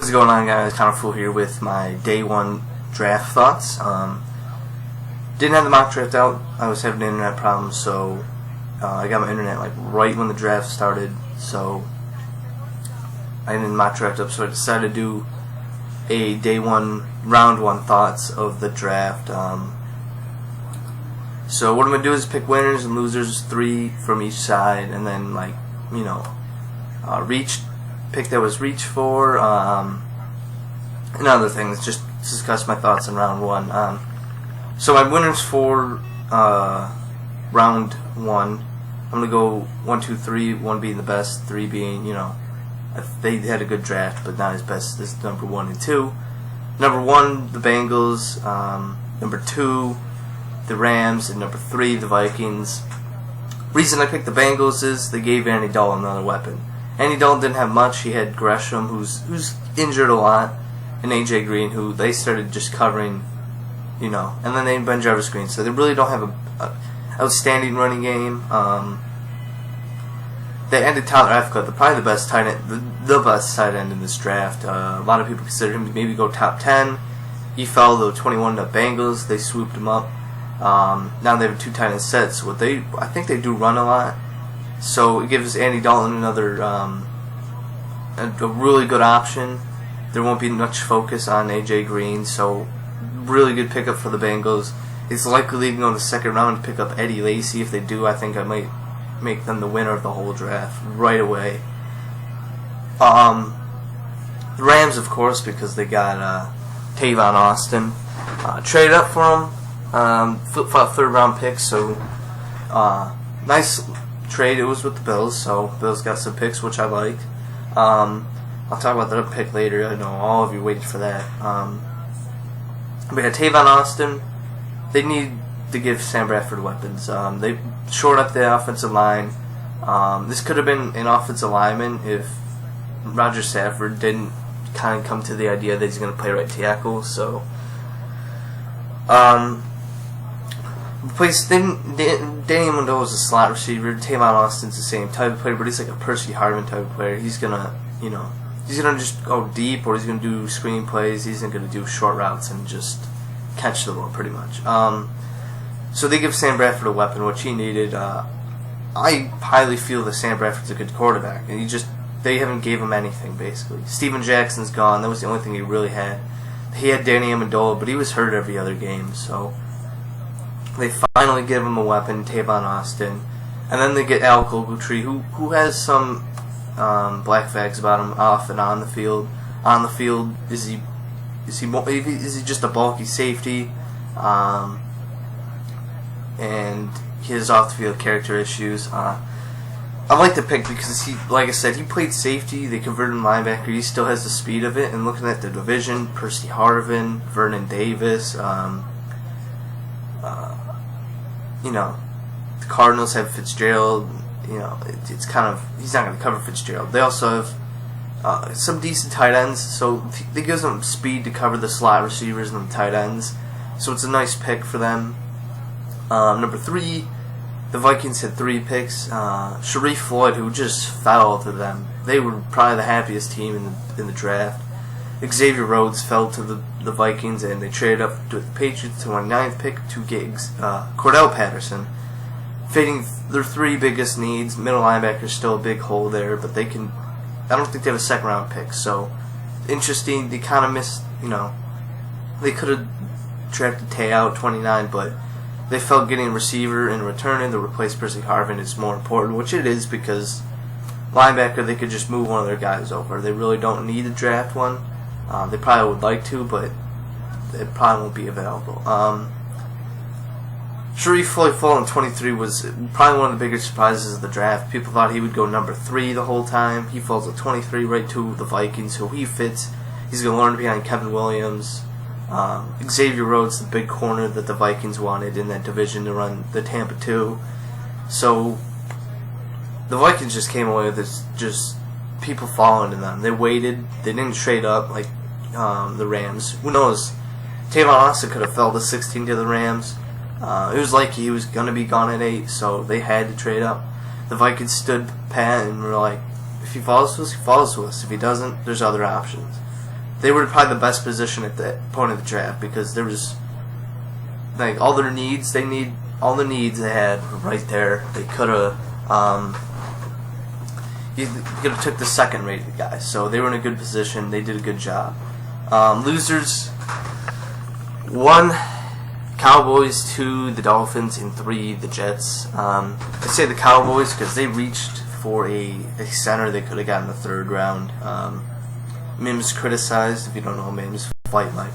What's going on, guys? Counterfool here with my day one draft thoughts. Didn't have the mock draft out. I was having internet problems, so I got my internet like right when the draft started, so I didn't mock draft up. So I decided to do a day one, round one thoughts of the draft. So what I'm gonna do is pick winners and losers, 3 from each side, and then pick that was reach for, and other things. Just discuss my thoughts in round one. So my winners for round one, I'm gonna go 1, 2, 3. 1 being the best, 3 being they had a good draft, but not as best as number 1 and 2. Number 1, the Bengals. Number 2, the Rams, and number 3, the Vikings. Reason I picked the Bengals is they gave Andy Dalton another weapon. Andy Dalton didn't have much. He had Gresham, who's injured a lot, and AJ Green, who they started just covering, and then they had Ben Jarvis Green. So they really don't have a outstanding running game. They ended Tyler Eifert, probably the best tight end, the best tight end in this draft. A lot of people consider him to maybe go top 10. He fell to 21 to Bengals. They swooped him up. Now they have 2 tight end sets. I think they do run a lot. So it gives Andy Dalton another a really good option. There won't be much focus on AJ Green, so really good pickup for the Bengals. It's likely they can go in the second round to pick up Eddie Lacy. If they do, I think I might make them the winner of the whole draft right away. The Rams, of course, because they got Tavon Austin. Trade up for him, flip-flop third-round picks, so nice trade. It was with the Bills, so Bills got some picks, which I like. I'll talk about the pick later. I know all of you waited for that. We had Tavon Austin. They need to give Sam Bradford weapons. They shored up the offensive line. This could have been an offensive lineman if Roger Stafford didn't kind of come to the idea that he's going to play right tackle. So, Danny Amendola is a slot receiver. Tavon Austin's the same type of player, but he's like a Percy Harvin type of player. He's gonna, he's gonna just go deep, or he's gonna do screen plays. He's not gonna do short routes and just catch the ball pretty much. So they give Sam Bradford a weapon, which he needed. I highly feel that Sam Bradford's a good quarterback, and they haven't gave him anything basically. Steven Jackson's gone. That was the only thing he really had. He had Danny Amendola, but he was hurt every other game, so they finally give him a weapon, Tavon Austin, and then they get Alec Ogletree, who has some black flags about him off and on the field. On the field, is he just a bulky safety? And he has off the field character issues. I like the pick because like I said, he played safety. They converted him linebacker. He still has the speed of it. And looking at the division, Percy Harvin, Vernon Davis. The Cardinals have Fitzgerald. It's kind of, he's not going to cover Fitzgerald. They also have some decent tight ends, so it gives them speed to cover the slot receivers and the tight ends. So it's a nice pick for them. Number 3, the Vikings had 3 picks. Sharif Floyd, who just fell to them. They were probably the happiest team in the draft. Xavier Rhodes fell to the Vikings, and they traded up to the Patriots to 9th pick to get Cordell Patterson. Fitting their 3 biggest needs. Middle linebacker is still a big hole there, but I don't think they have a second round pick. So interesting. They kind of missed. They could have drafted Te'o 29, but they felt getting a receiver and returning to replace Percy Harvin is more important, which it is, because linebacker they could just move one of their guys over. They really don't need to draft one. They probably would like to, but it probably won't be available. Sharif Floyd falling 23 was probably one of the bigger surprises of the draft. People thought he would go number 3 the whole time. He falls at 23 right to the Vikings, so he fits. He's going to learn behind Kevin Williams. Xavier Rhodes, the big corner that the Vikings wanted in that division to run the Tampa 2. So the Vikings just came away with this, just people following to them. They waited. They didn't trade up like the Rams. Who knows? Tavon Austin could have fell to 16 to the Rams. It was like he was going to be gone at 8, so they had to trade up. The Vikings stood pat and were like, if he falls to us, he falls to us. If he doesn't, there's other options. they were probably the best position at that point of the draft because there was like all their needs. All the needs they had right there. They could have. You could have took the second rated guy, so they were in a good position. They did a good job. Losers: 1, Cowboys; 2, the Dolphins; and 3, the Jets. I say the Cowboys because they reached for a center they could have gotten in the 3rd round. Mims criticized, if you don't know Mims, Fight Mike.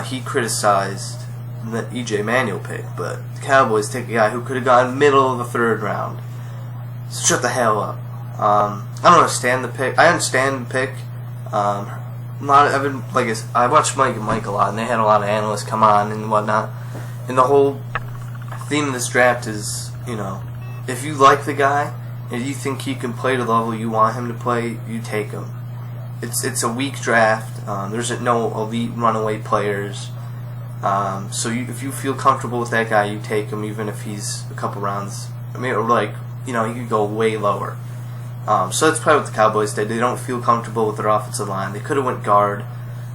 He criticized the E.J. Manuel pick, but the Cowboys take a guy who could have gone middle of the 3rd round. So shut the hell up. I don't understand the pick. I understand the pick. I watched Mike and Mike a lot, and they had a lot of analysts come on and whatnot. And the whole theme of this draft is, if you like the guy and you think he can play to the level you want him to play, you take him. It's a weak draft. There's no elite runaway players. So if you feel comfortable with that guy, you take him, even if he's a couple rounds. He could go way lower. So that's probably what the Cowboys did. They don't feel comfortable with their offensive line. They could have went guard,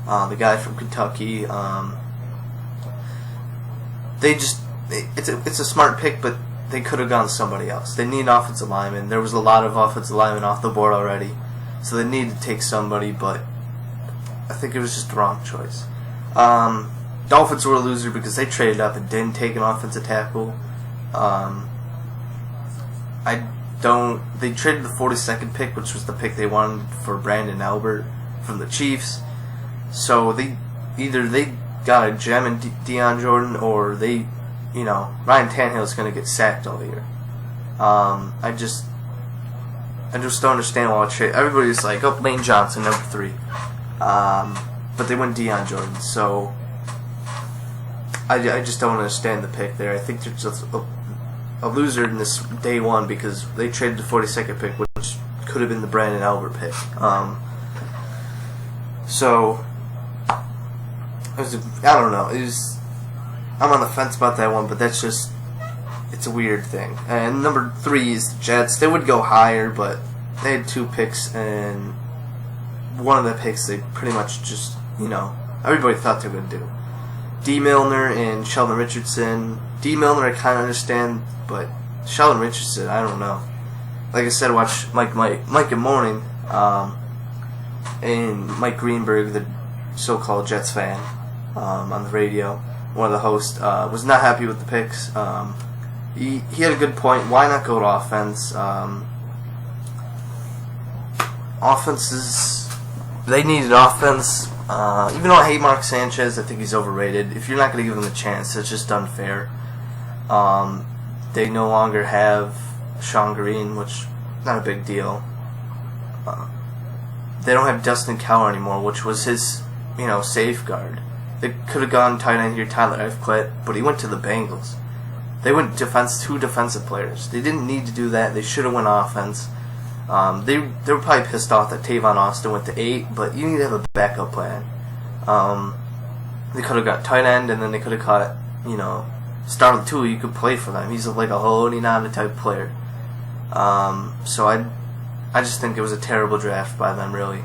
the guy from Kentucky. It's a smart pick, but they could have gone somebody else. They need an offensive lineman. There was a lot of offensive linemen off the board already, so they needed to take somebody, but I think it was just the wrong choice. Dolphins were a loser because they traded up and didn't take an offensive tackle. They traded the 42nd pick, which was the pick they wanted for Brandon Albert from the Chiefs. So they got a gem in Deion Jordan, or Ryan Tannehill is going to get sacked all year. I just don't understand why everybody's like, oh, Lane Johnson, number 3. But they went Deion Jordan, so I just don't understand the pick there. I think they're just a loser in this day one because they traded the 42nd pick, which could have been the Brandon Albert pick. So I don't know. I'm on the fence about that one, but it's a weird thing. And number 3 is the Jets. They would go higher, but they had 2 picks, and one of the picks they pretty much just everybody thought they were going to do. D. Milner and Sheldon Richardson. D. Milner I kind of understand, but Sheldon Richardson, I don't know. Like I said, I watched Mike in Morning, and Mike Greenberg, the so-called Jets fan, on the radio. One of the hosts was not happy with the picks. He had a good point. Why not go to offense? Offenses, they needed offense. Even though I hate Mark Sanchez, I think he's overrated. If you're not going to give him a chance, it's just unfair. They no longer have Sean Green, which not a big deal. They don't have Dustin Cowher anymore, which was his, safeguard. They could have gone tight end here, Tyler Eifert, but he went to the Bengals. They went 2 defensive players. They didn't need to do that. They should have went offense. They were probably pissed off that Tavon Austin went to 8, but you need to have a backup plan. They could have got tight end, and then they could have caught, Starling Tui. You could play for them. He's like a Haloti Ngata type player. So I just think it was a terrible draft by them, really.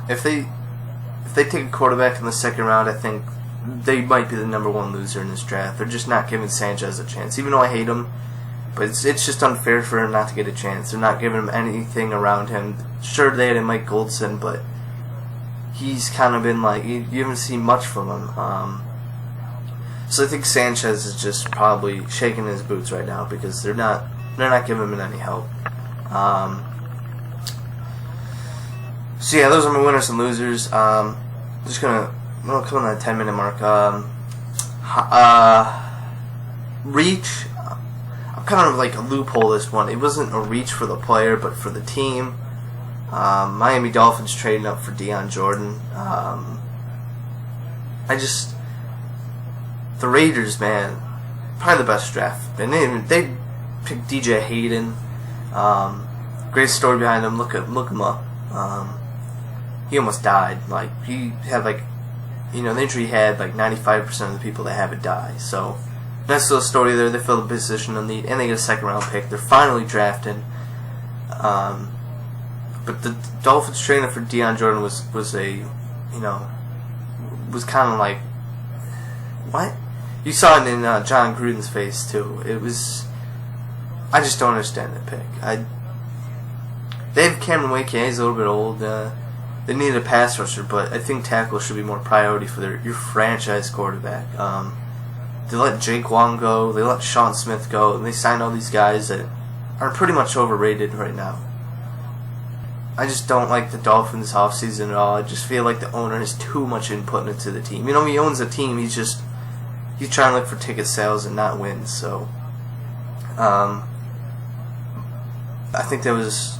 If they take a quarterback in the 2nd round, I think they might be the number 1 loser in this draft. They're just not giving Sanchez a chance, even though I hate him. But it's just unfair for him not to get a chance. They're not giving him anything around him. Sure, they had Mike Goldson, but he's kind of been like, you haven't seen much from him. So I think Sanchez is just probably shaking his boots right now because they're not giving him any help. So yeah, those are my winners and losers. Just gonna come on that 10-minute mark. Reach. I'm kind of like a loophole this one. It wasn't a reach for the player, but for the team. Miami Dolphins trading up for Deion Jordan. The Raiders, man, probably the best draft. And they picked DJ Hayden. Great story behind him. Look him up. He almost died. He had the injury he had 95% of the people that have it die. So nice little story there. They filled the position of need, and they get a 2nd round pick. They're finally drafting But the Dolphins training for Deion Jordan was kind of like, what? You saw it in John Gruden's face too. It was, I just don't understand the pick. They have Cameron Wake. Yeah, he's a little bit old. They needed a pass rusher, but I think tackle should be more priority for your franchise quarterback. They let Jake Long go. They let Sean Smith go, and they signed all these guys that are pretty much overrated right now. I just don't like the Dolphins offseason at all. I just feel like the owner has too much input into the team. He owns a team. He's trying to look for ticket sales and not wins. So, I think that was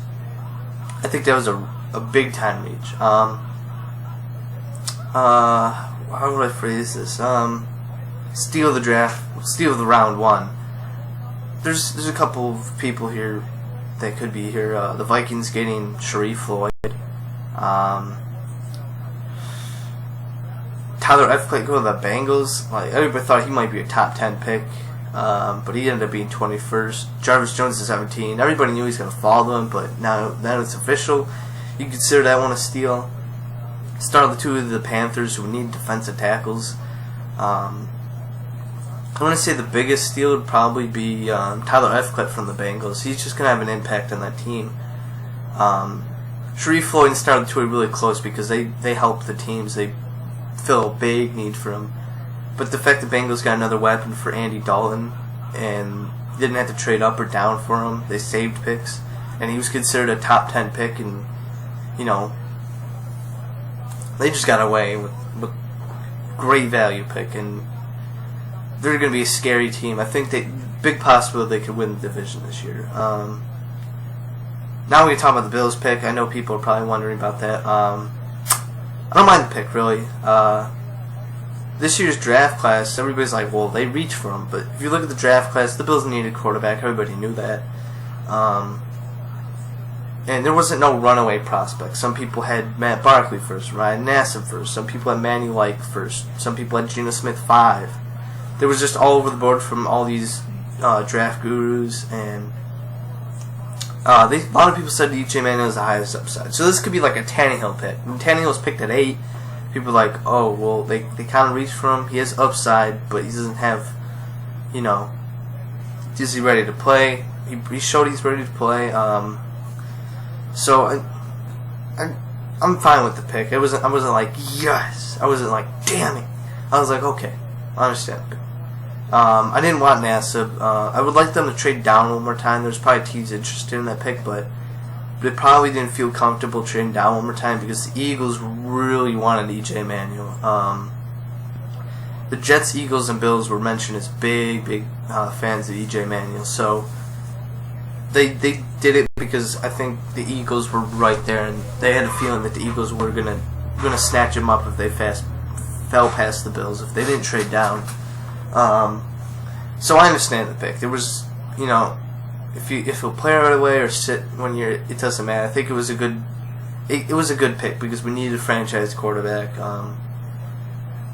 a big time reach. How would I phrase this? Steal the draft, steal the round one. There's a couple of people here that could be here. The Vikings getting Sharif Floyd. Tyler Eifert go to the Bengals. Like, everybody thought he might be a top 10 pick, but he ended up being 21st. Jarvis Jones is 17. Everybody knew he's going to follow him, but now it's official. You consider that one a steal. Start the two of the Panthers who need defensive tackles. I want to say the biggest steal would probably be Tyler Eifert from the Bengals. He's just going to have an impact on that team. Sharif Floyd and Star the two are really close because they help the teams. They fill a big need for him. But the fact the Bengals got another weapon for Andy Dalton and didn't have to trade up or down for him, they saved picks. And he was considered a top 10 pick, and, they just got away with great value pick, and they're going to be a scary team. I think big possibility they could win the division this year. Now we can talk about the Bills pick. I know people are probably wondering about that. I don't mind the pick, really. This year's draft class, everybody's like, well, they reach for him. But if you look at the draft class, the Bills needed a quarterback. Everybody knew that. And there wasn't no runaway prospect. Some people had Matt Barkley first, Ryan Nassib first. Some people had Manny Like first. Some people had Geno Smith 5. There was just all over the board from all these draft gurus, and a lot of people said E.J. Manuel is the highest upside. So this could be like a Tannehill pick. When Tannehill's picked at 8, people are like, oh, well, they kind of reached for him. He has upside, but he doesn't have, is he ready to play? He showed he's ready to play. So I'm fine with the pick. I wasn't like, yes. I wasn't like, damn it. I was like, okay, I understand. I didn't want Nassib. I would like them to trade down one more time. There's probably teams interested in that pick, but they probably didn't feel comfortable trading down one more time because the Eagles really wanted E.J. Manuel. The Jets, Eagles, and Bills were mentioned as big fans of E.J. Manuel. So they did it because I think the Eagles were right there, and they had a feeling that the Eagles were gonna snatch him up if they fell past the Bills, if they didn't trade down. So I understand the pick. There was, if you'll play right away or sit when it doesn't matter. I think it was a good pick because we needed a franchise quarterback.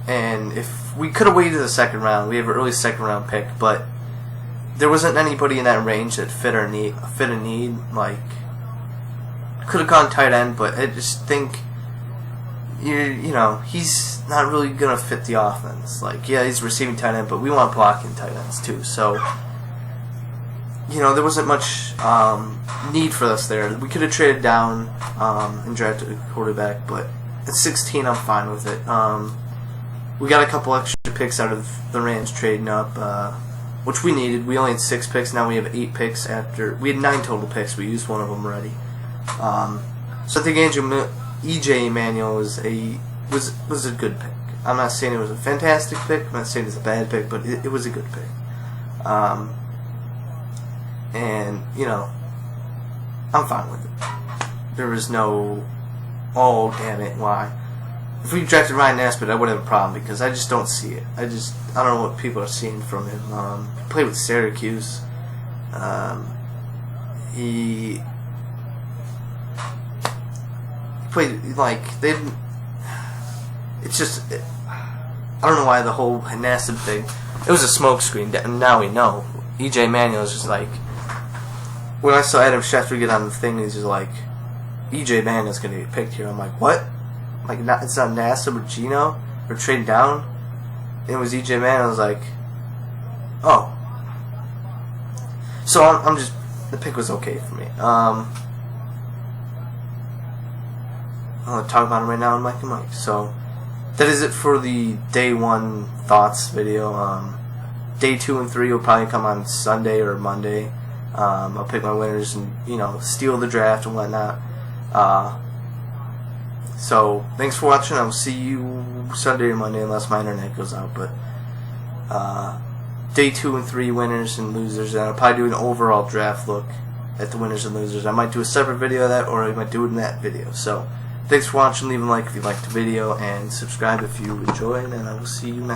And if we could have waited the second round, we have an early second round pick, but there wasn't anybody in that range that fit a need. Like, could have gone tight end, but I just think he's not really gonna fit the offense. Like, yeah, he's receiving tight end, but we want blocking tight ends too. So, there wasn't much need for us there. We could have traded down and drafted a quarterback, but at 16, I'm fine with it. We got a couple extra picks out of the Rams trading up, which we needed. We only had 6 picks. Now we have 8 picks. We had 9 total picks. We used one of them already. So I think E.J. Manuel was a good pick. I'm not saying it was a fantastic pick. I'm not saying it's a bad pick, but it was a good pick. And I'm fine with it. There was no, oh damn it, why? If we drafted Ryan Nassib, I would have a problem because I just don't see it. I don't know what people are seeing from him. He played with Syracuse. He played it's just, I don't know why the whole Nassib thing, it was a smokescreen. Now we know. E.J. Manuel is just like, when I saw Adam Schefter get on the thing, he's just like, EJ Manuel's gonna get picked here. I'm like, what? Like, it's not NASA but Gino? We're trading down? It was EJ Manuel. I was like, oh. So I'm just, the pick was okay for me. I'm gonna talk about him right now on Mike and Mike. So that is it for the day 1 thoughts video. Day 2 and 3 will probably come on Sunday or Monday. I'll pick my winners and, you know, steal the draft and whatnot. So thanks for watching. I'll see you Sunday or Monday unless my internet goes out. But day 2 and 3 winners and losers, and I'll probably do an overall draft look at the winners and losers. I might do a separate video of that, or I might do it in that video. So thanks for watching. Leave a like if you liked the video, and subscribe if you enjoyed, and I will see you next